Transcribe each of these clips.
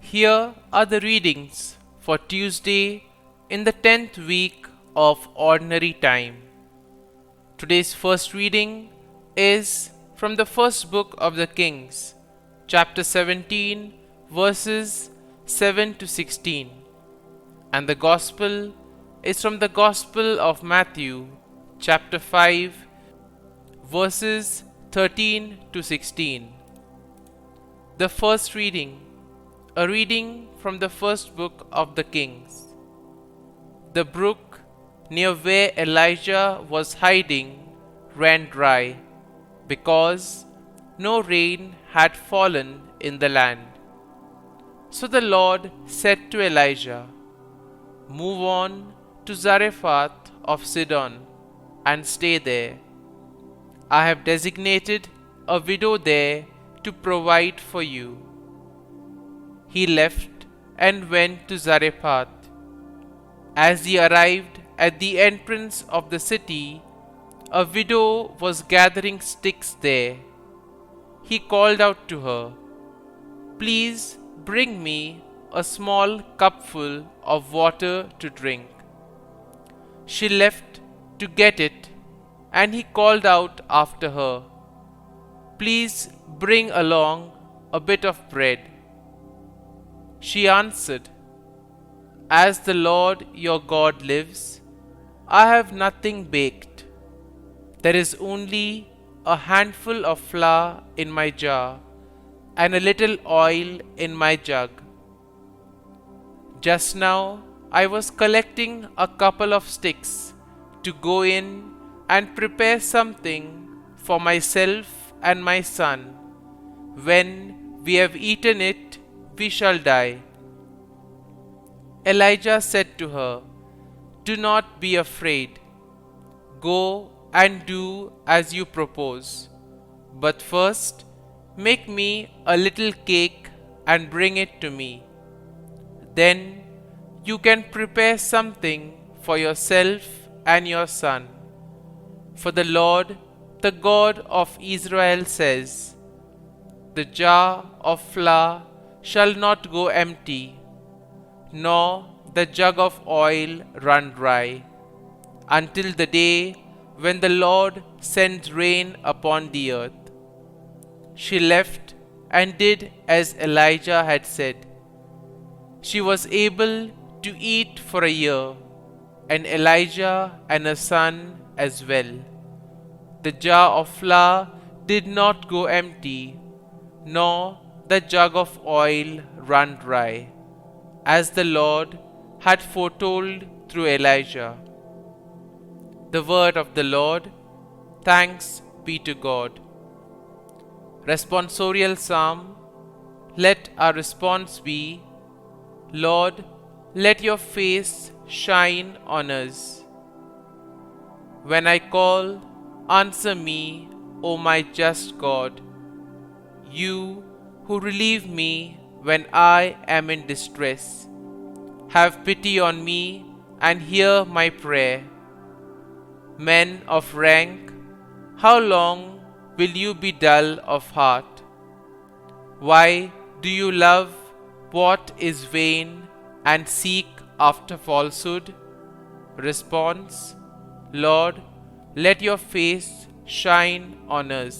Here are the readings for Tuesday in the 10th week of Ordinary Time. Today's first reading is from the first book of the Kings, chapter 17, verses 7 to 16. And the Gospel is from the Gospel of Matthew, chapter 5, verses 13 to 16. The first reading, a reading from the first book of the Kings. The brook near where Elijah was hiding ran dry, because no rain had fallen in the land. So the Lord said to Elijah, "Move on to Zarephath of Sidon and stay there. I have designated a widow there to provide for you." He left and went to Zarephath. As he arrived at the entrance of the city, a widow was gathering sticks there. He called out to her, "Please bring me a small cupful of water to drink." She left to get it, and he called out after her, "Please bring along a bit of bread." She answered, "As the Lord your God lives, I have nothing baked. There is only a handful of flour in my jar and a little oil in my jug. Just now I was collecting a couple of sticks to go in and prepare something for myself and my son. When we have eaten it, we shall die." Elijah said to her, "Do not be afraid. Go and do as you propose. But first, make me a little cake and bring it to me. Then you can prepare something for yourself and your son. For the Lord, the God of Israel says, 'The jar of flour shall not go empty, nor the jug of oil run dry, until the day when the Lord sends rain upon the earth.'" She left and did as Elijah had said. She was able to eat for a year, and Elijah and her son as well. The jar of flour did not go empty, nor the jug of oil run dry, as the Lord had foretold through Elijah. The word of the Lord. Thanks be to God. Responsorial Psalm. Let our response be, "Lord, let your face shine on us." When I call, answer me, O my just God. You who relieve me when I am in distress, have pity on me and hear my prayer. Men of rank, how long will you be dull of heart? Why do you love what is vain and seek after falsehood? Response: Lord, let your face shine on us.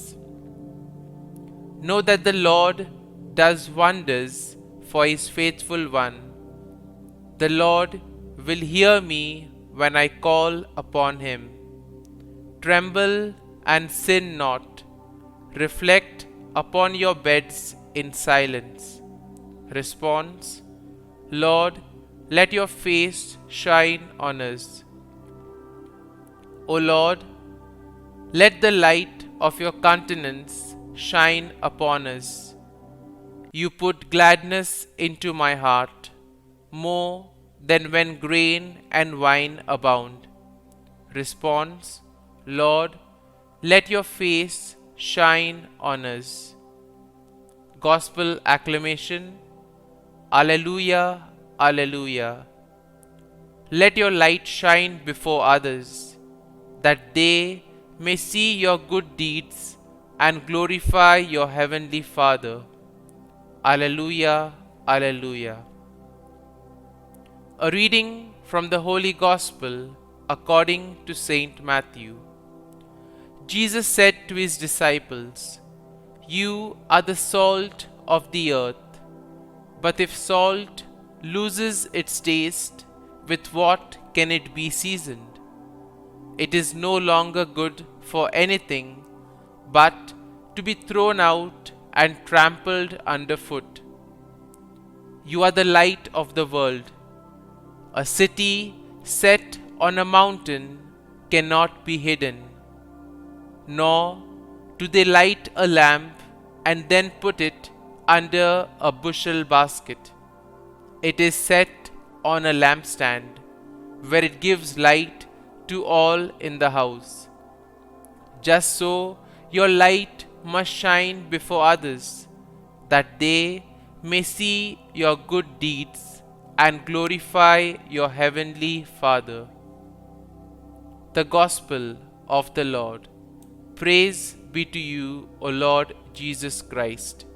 Know that the Lord does wonders for his faithful one. The Lord will hear me when I call upon him. Tremble and sin not. Reflect upon your beds in silence. Response: Lord, let your face shine on us. O Lord, let the light of your countenance shine upon us. You put gladness into my heart, more than when grain and wine abound. Response: Lord, let your face shine on us. Gospel acclamation. Alleluia, Alleluia. Let your light shine before others, that they may see your good deeds and glorify your heavenly Father. Alleluia, Alleluia. A reading from the Holy Gospel according to Saint Matthew. Jesus said to his disciples, "You are the salt of the earth, but if salt loses its taste, with what can it be seasoned? It is no longer good for anything but to be thrown out and trampled underfoot. You are the light of the world. A city set on a mountain cannot be hidden, nor do they light a lamp and then put it under a bushel basket. It is set on a lampstand, where it gives light to all in the house. Just so your light must shine before others, that they may see your good deeds and glorify your heavenly Father." The Gospel of the Lord. Praise be to you, O Lord Jesus Christ.